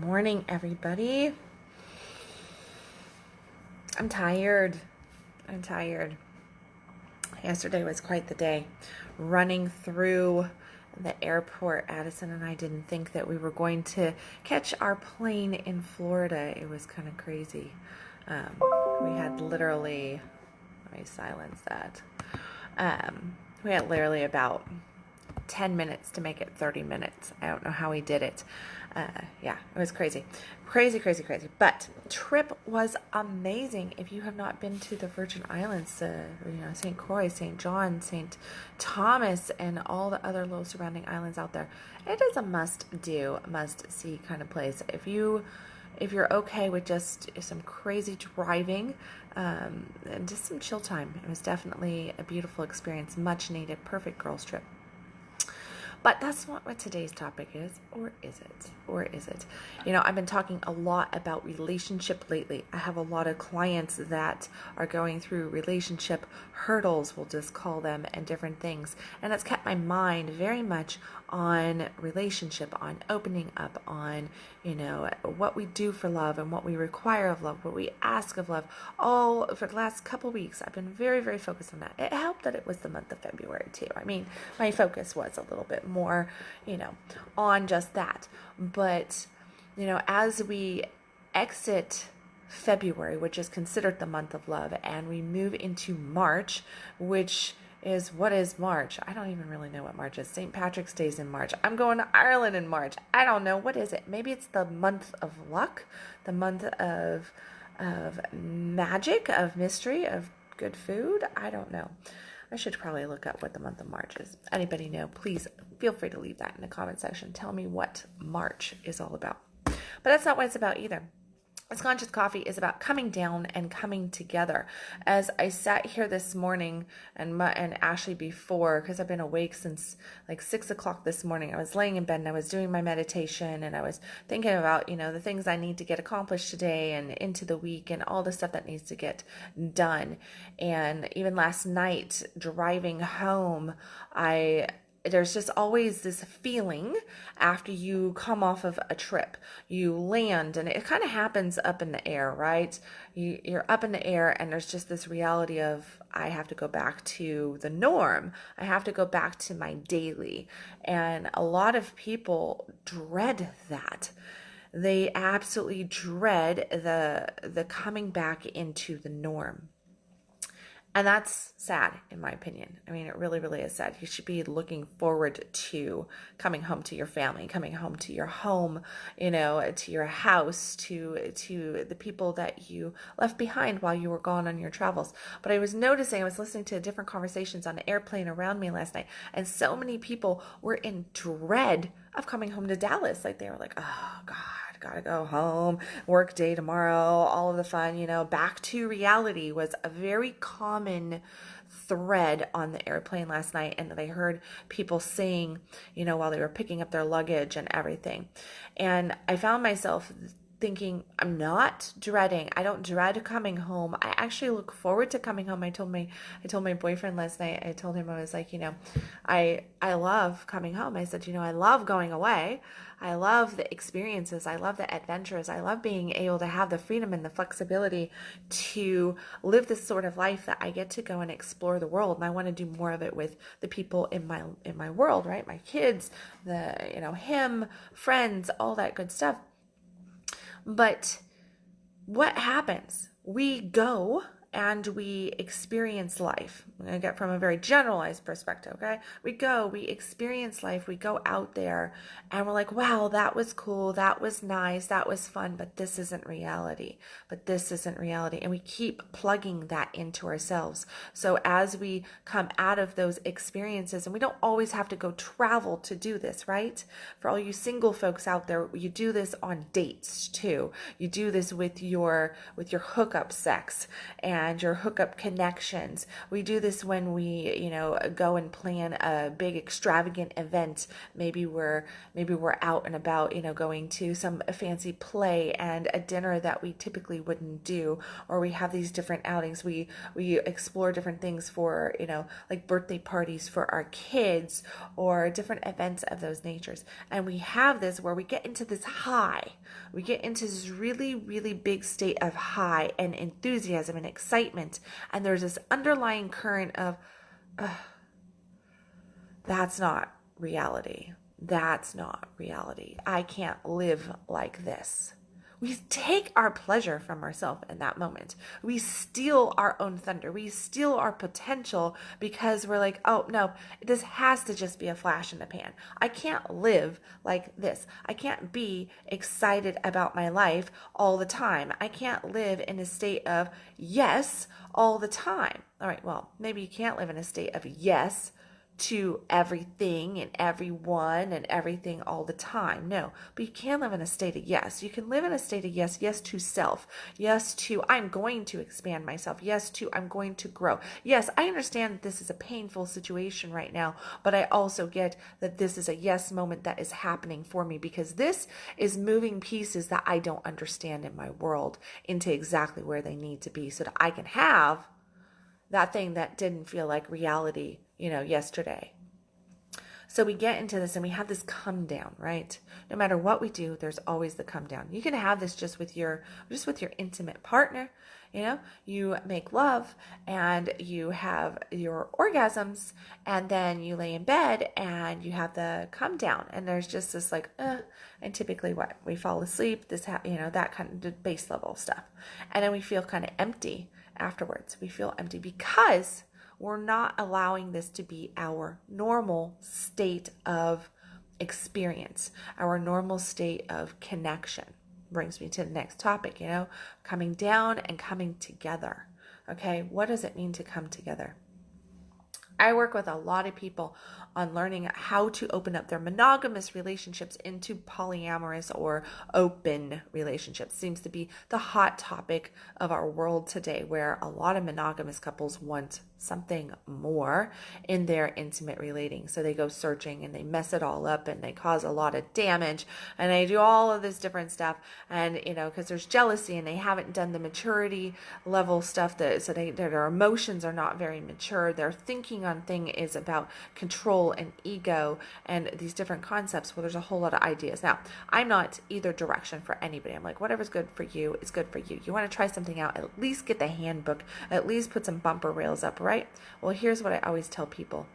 Morning, everybody. I'm tired. I'm tired. Yesterday was quite the day. Running through the airport, Addison and I didn't think that we were going to catch our plane in Florida. It was kind of crazy. We had literally, let me silence that. We had literally about 10 minutes to make it 30 minutes. I don't know how he did it. Yeah, it was crazy. Crazy, crazy, crazy. But trip was amazing. If you have not been to the Virgin Islands, St. Croix, St. John, St. Thomas, and all the other little surrounding islands out there, it is a must-do, must-see kind of place. If you're okay with just some crazy driving and just some chill time, it was definitely a beautiful experience, much needed, perfect girls trip. But that's not what today's topic is, or is it? Or is it? I've been talking a lot about relationship lately. I have a lot of clients that are going through relationship hurdles, we'll just call them, and different things. And it's kept my mind very much on relationship, on opening up, on, what we do for love and what we require of love, what we ask of love. All for the last couple weeks, I've been very, very focused on that. It helped that it was the month of February too. I mean, my focus was a little bit more, on just that. But, as we exit February, which is considered the month of love, and we move into March, which is, what is March? I don't even really know what March is. St. Patrick's Day's in March. I'm going to Ireland in March. I don't know. What is it? Maybe it's the month of luck, the month of magic, of mystery, of good food. I don't know. I should probably look up what the month of March is. Anybody know? Please feel free to leave that in the comment section. Tell me what March is all about. But that's not what it's about either. This Conscious Coffee is about coming down and coming together. As I sat here this morning and Ashley before, because I've been awake since like 6 o'clock this morning, I was laying in bed and I was doing my meditation and I was thinking about, the things I need to get accomplished today and into the week and all the stuff that needs to get done. And even last night, driving home, there's just always this feeling after you come off of a trip. You land and it kind of happens up in the air, right? You're up in the air and there's just this reality of, I have to go back to the norm. I have to go back to my daily. And a lot of people dread that. They absolutely dread the coming back into the norm. And that's sad, in my opinion. I mean, it really, really is sad. You should be looking forward to coming home to your family, coming home to your home, to your house, to the people that you left behind while you were gone on your travels. But I was listening to different conversations on the airplane around me last night, and so many people were in dread of coming home to Dallas. Like they were like, oh God, gotta go home, work day tomorrow, all of the fun, back to reality was a very common thread on the airplane last night. And I heard people saying, while they were picking up their luggage and everything. And I found myself thinking, I'm not dreading. I don't dread coming home. I actually look forward to coming home. I told my boyfriend last night, I told him, I was like, I love coming home. I said, I love going away. I love the experiences. I love the adventures. I love being able to have the freedom and the flexibility to live this sort of life that I get to go and explore the world. And I want to do more of it with the people in my world, right? My kids, him, friends, all that good stuff. But what happens? We go and we experience life. I'm going to get from a very generalized perspective, okay? We experience life, we go out there, and we're like, wow, that was cool, that was nice, that was fun, but this isn't reality. And we keep plugging that into ourselves. So as we come out of those experiences, and we don't always have to go travel to do this, right? For all you single folks out there, you do this on dates too. You do this with your hookup sex, and and your hookup connections. We do this when we, go and plan a big extravagant event. Maybe we're out and about, going to some fancy play and a dinner that we typically wouldn't do, or we have these different outings. We explore different things for, like birthday parties for our kids or different events of those natures. And we have this where we get into this high. We get into this really, really big state of high and enthusiasm and excitement. And there's this underlying current of, that's not reality. That's not reality. I can't live like this. We take our pleasure from ourselves in that moment. We steal our own thunder. We steal our potential because we're like, oh no, this has to just be a flash in the pan. I can't live like this. I can't be excited about my life all the time. I can't live in a state of yes all the time. All right, well, maybe you can't live in a state of yes to everything and everyone and everything all the time. No, but you can live in a state of yes. You can live in a state of yes. Yes to self. Yes to I'm going to expand myself. Yes to I'm going to grow. Yes, I understand that this is a painful situation right now, but I also get that this is a yes moment that is happening for me because this is moving pieces that I don't understand in my world into exactly where they need to be so that I can have that thing that didn't feel like reality, yesterday. So we get into this and we have this come down, right? No matter what we do, there's always the come down. You can have this just with your intimate partner. You make love and you have your orgasms and then you lay in bed and you have the come down and there's just this like, and typically what? We fall asleep, that kind of base level stuff. And then we feel kind of empty afterwards. We feel empty because we're not allowing this to be our normal state of experience, our normal state of connection. Brings me to the next topic, coming down and coming together. Okay, what does it mean to come together? I work with a lot of people on learning how to open up their monogamous relationships into polyamorous or open relationships. Seems to be the hot topic of our world today, where a lot of monogamous couples want something more in their intimate relating. So they go searching and they mess it all up and they cause a lot of damage and they do all of this different stuff. And, because there's jealousy and they haven't done the maturity level stuff their emotions are not very mature. Their thinking on thing is about control and ego and these different concepts. Well, there's a whole lot of ideas. Now, I'm not either direction for anybody. I'm like, whatever's good for you is good for you. You want to try something out, at least get the handbook, at least put some bumper rails up, right? Well, here's what I always tell people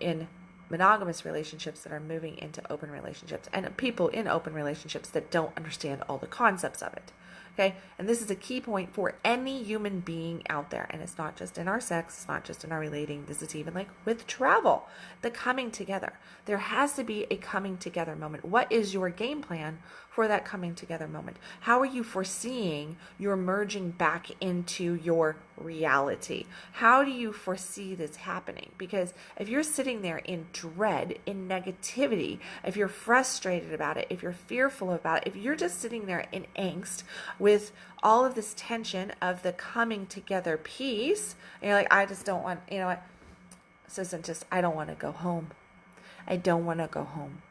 in monogamous relationships that are moving into open relationships and people in open relationships that don't understand all the concepts of it. Okay, and this is a key point for any human being out there. And it's not just in our sex, it's not just in our relating. This is even like with travel, the coming together. There has to be a coming together moment. What is your game plan for that coming together moment? How are you foreseeing your merging back into your reality? How do you foresee this happening? Because if you're sitting there in dread, in negativity, if you're frustrated about it, if you're fearful about it, if you're just sitting there in angst with all of this tension of the coming together piece, and you're like, I just don't want, this isn't just, I don't want to go home. I don't want to go home.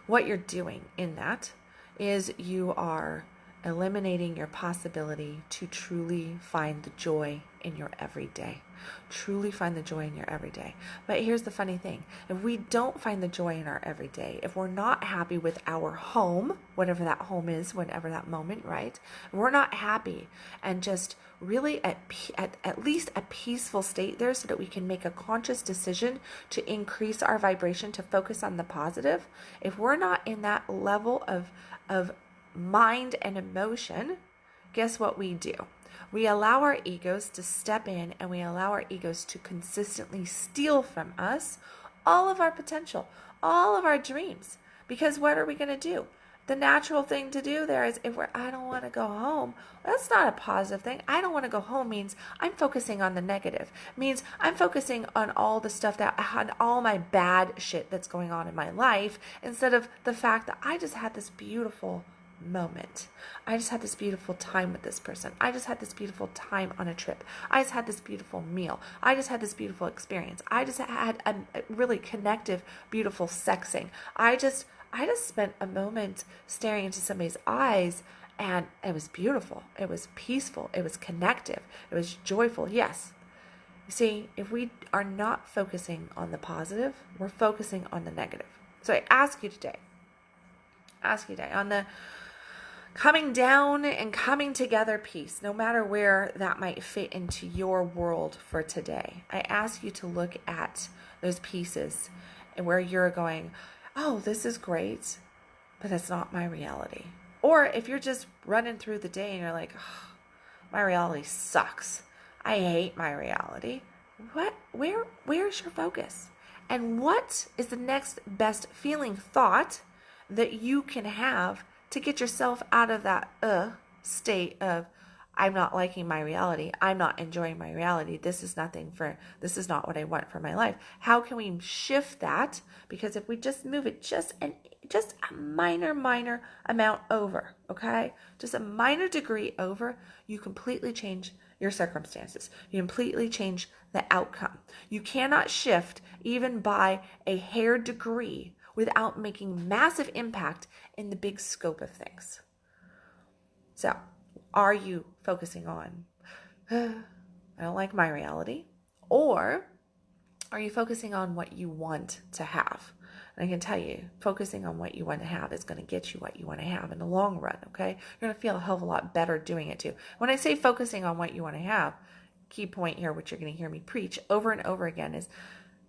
What you're doing in that is you are eliminating your possibility to truly find the joy in your everyday. Truly find the joy in your everyday. But here's the funny thing. If we don't find the joy in our everyday, if we're not happy with our home, whatever that home is, whenever that moment, right? If we're not happy and just really at least a peaceful state there so that we can make a conscious decision to increase our vibration, to focus on the positive. If we're not in that level of mind and emotion, guess what we do? We allow our egos to step in and we allow our egos to consistently steal from us all of our potential, all of our dreams. Because what are we going to do? The natural thing to do there is I don't want to go home. That's not a positive thing. I don't want to go home means I'm focusing on the negative. Means I'm focusing on all the stuff on all my bad shit that's going on in my life instead of the fact that I just had this beautiful moment. I just had this beautiful time with this person. I just had this beautiful time on a trip. I just had this beautiful meal. I just had this beautiful experience. I just had a really connective, beautiful sexing. I just spent a moment staring into somebody's eyes, and it was beautiful. It was peaceful. It was connective. It was joyful. Yes. You see, if we are not focusing on the positive, we're focusing on the negative. So I ask you today on the coming down and coming together piece, no matter where that might fit into your world for today, I ask you to look at those pieces and where you're going, oh, this is great, but that's not my reality. Or if you're just running through the day and you're like, oh, my reality sucks. I hate my reality. Where's your focus? And what is the next best feeling thought that you can have to get yourself out of that state of, I'm not liking my reality. I'm not enjoying my reality. This is not what I want for my life. How can we shift that? Because if we just move it just a minor amount over, okay? Just a minor degree over, you completely change your circumstances. You completely change the outcome. You cannot shift even by a hair degree without making massive impact in the big scope of things. So, are you focusing on, I don't like my reality? Or are you focusing on what you want to have? And I can tell you, focusing on what you want to have is going to get you what you want to have in the long run, okay? You're going to feel a hell of a lot better doing it too. When I say focusing on what you want to have, key point here, which you're going to hear me preach over and over again, is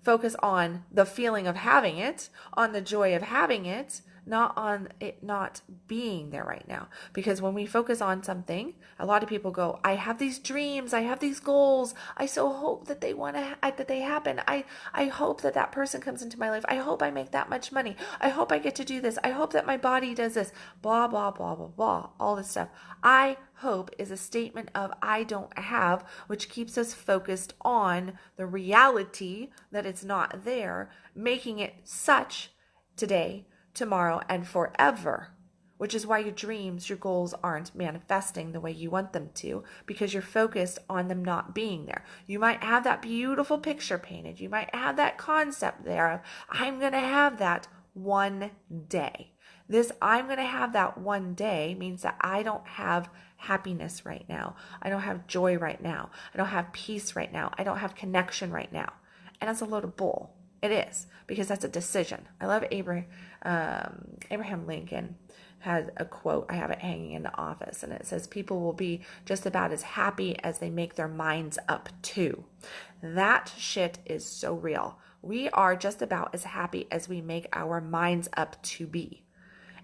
focus on the feeling of having it, on the joy of having it, not on it not being there right now. Because when we focus on something, a lot of people go, I have these dreams, I have these goals, I so hope that that they happen. I hope that person comes into my life. I hope I make that much money. I hope I get to do this. I hope that my body does this. Blah, blah, blah, blah, blah. All this stuff. I hope is a statement of I don't have, which keeps us focused on the reality that it's not there, making it such today, tomorrow, and forever, which is why your dreams, your goals aren't manifesting the way you want them to, because you're focused on them not being there. You might have that beautiful picture painted. You might have that concept there of, I'm going to have that one day. This I'm going to have that one day means that I don't have happiness right now. I don't have joy right now. I don't have peace right now. I don't have connection right now. And that's a load of bull. It is, because that's a decision. I love Abraham Lincoln had a quote. I have it hanging in the office, and it says, people will be just about as happy as they make their minds up to. That shit is so real. We are just about as happy as we make our minds up to be.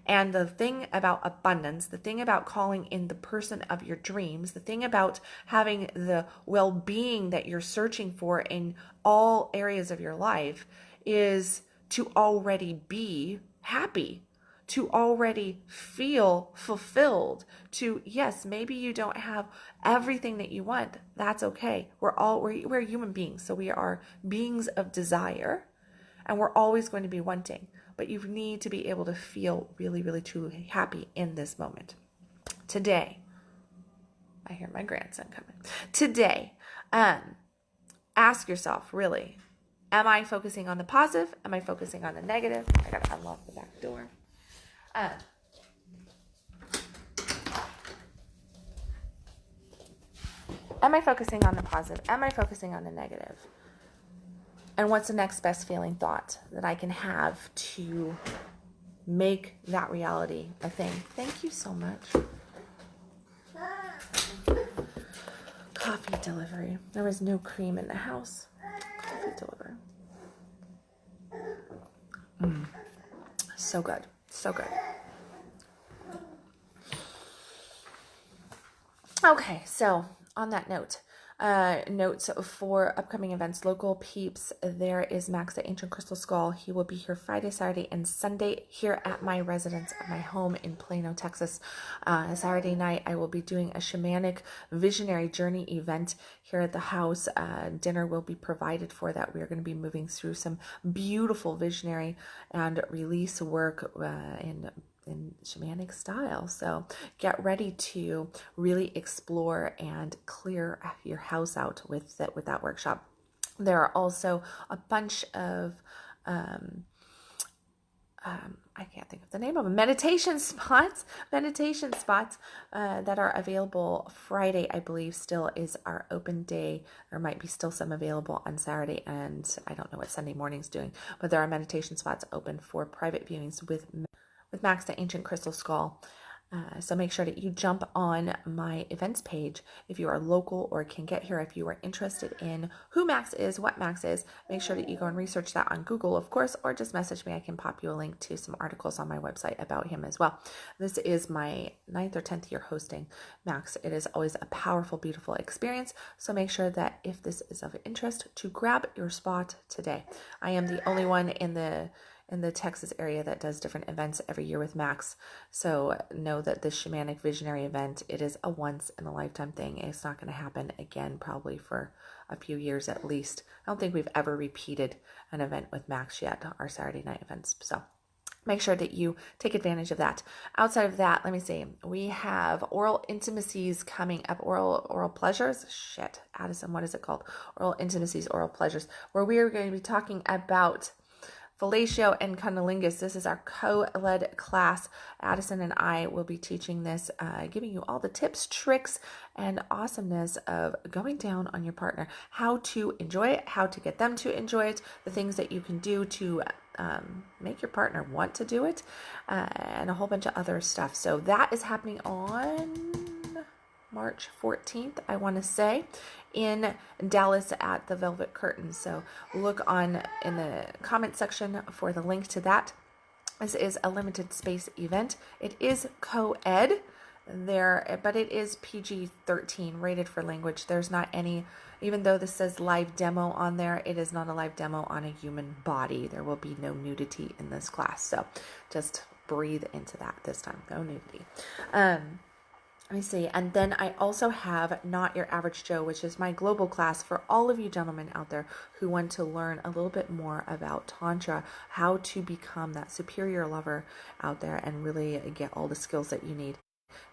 And the thing about abundance, the thing about calling in the person of your dreams, the thing about having the well-being that you're searching for in all areas of your life is to already be happy, to already feel fulfilled, to, yes, maybe you don't have everything that you want. That's okay. We're human beings, so we are beings of desire, and we're always going to be wanting. But you need to be able to feel really, really, truly happy in this moment. Today, I hear my grandson coming. Today, ask yourself, really, am I focusing on the positive? Am I focusing on the negative? I got to unlock the back door. Am I focusing on the positive? Am I focusing on the negative? And what's the next best feeling thought that I can have to make that reality a thing? Thank you so much. Coffee delivery. There was no cream in the house. Coffee delivery. So good. So good. Okay, so on that note, notes for upcoming events, local peeps, there is Max at Ancient Crystal Skull. He will be here Friday, Saturday, and Sunday here at my residence, at my home in Plano, Texas. Saturday night, I will be doing a shamanic visionary journey event here at the house. Dinner will be provided for that. We are going to be moving through some beautiful visionary and release work in in shamanic style. So get ready to really explore and clear your house out with that workshop. There are also a bunch of I can't think of the name of them, meditation spots that are available. Friday, I believe, still is our open day. There might be still some available on Saturday, and I don't know what Sunday morning's doing, but there are meditation spots open for private viewings with Max the Ancient Crystal Skull. So make sure that you jump on my events page if you are local or can get here. If you are interested in who Max is, what Max is, make sure that you go and research that on Google, of course, or just message me. I can pop you a link to some articles on my website about him as well. This is my 9th or 10th year hosting Max. It is always a powerful, beautiful experience. So make sure that if this is of interest, to grab your spot today. I am the only one in the Texas area that does different events every year with Max. So know that this shamanic visionary event, it is a once in a lifetime thing. It's not going to happen again, probably for a few years at least. I don't think we've ever repeated an event with Max yet, our Saturday night events. So make sure that you take advantage of that. Outside of that, let me see. We have oral intimacies coming up. Oral pleasures. Shit, Addison, what is it called? Oral intimacies, oral pleasures, where we are going to be talking about fellatio and cunnilingus. This is our co-led class. Addison and I will be teaching this, giving you all the tips, tricks, and awesomeness of going down on your partner, how to enjoy it, how to get them to enjoy it, the things that you can do to make your partner want to do it, and a whole bunch of other stuff. So that is happening on March 14th, I want to say, in Dallas at the Velvet Curtain. So look in the comment section for the link to that. This is a limited space event. It is co-ed there, but it is PG-13, rated for language. There's not any, even though this says live demo on there, it is not a live demo on a human body. There will be no nudity in this class. So just breathe into that this time. No nudity. Let me see. And then I also have Not Your Average Joe, which is my global class for all of you gentlemen out there who want to learn a little bit more about Tantra, how to become that superior lover out there and really get all the skills that you need.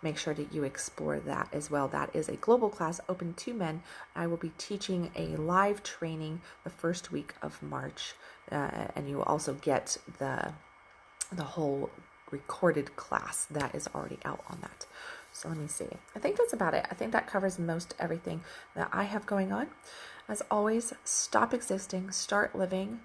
Make sure that you explore that as well. That is a global class open to men. I will be teaching a live training the first week of March, and you will also get the whole recorded class that is already out on that. So let me see. I think that's about it. I think that covers most everything that I have going on. As always, stop existing, start living.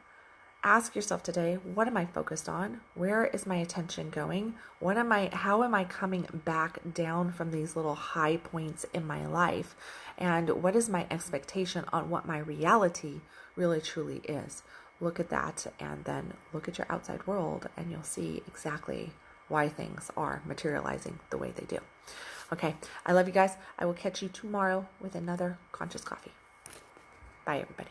Ask yourself today, what am I focused on? Where is my attention going? How am I coming back down from these little high points in my life? And what is my expectation on what my reality really truly is? Look at that, and then look at your outside world, and you'll see exactly why things are materializing the way they do. Okay, I love you guys. I will catch you tomorrow with another Conscious Coffee. Bye, everybody.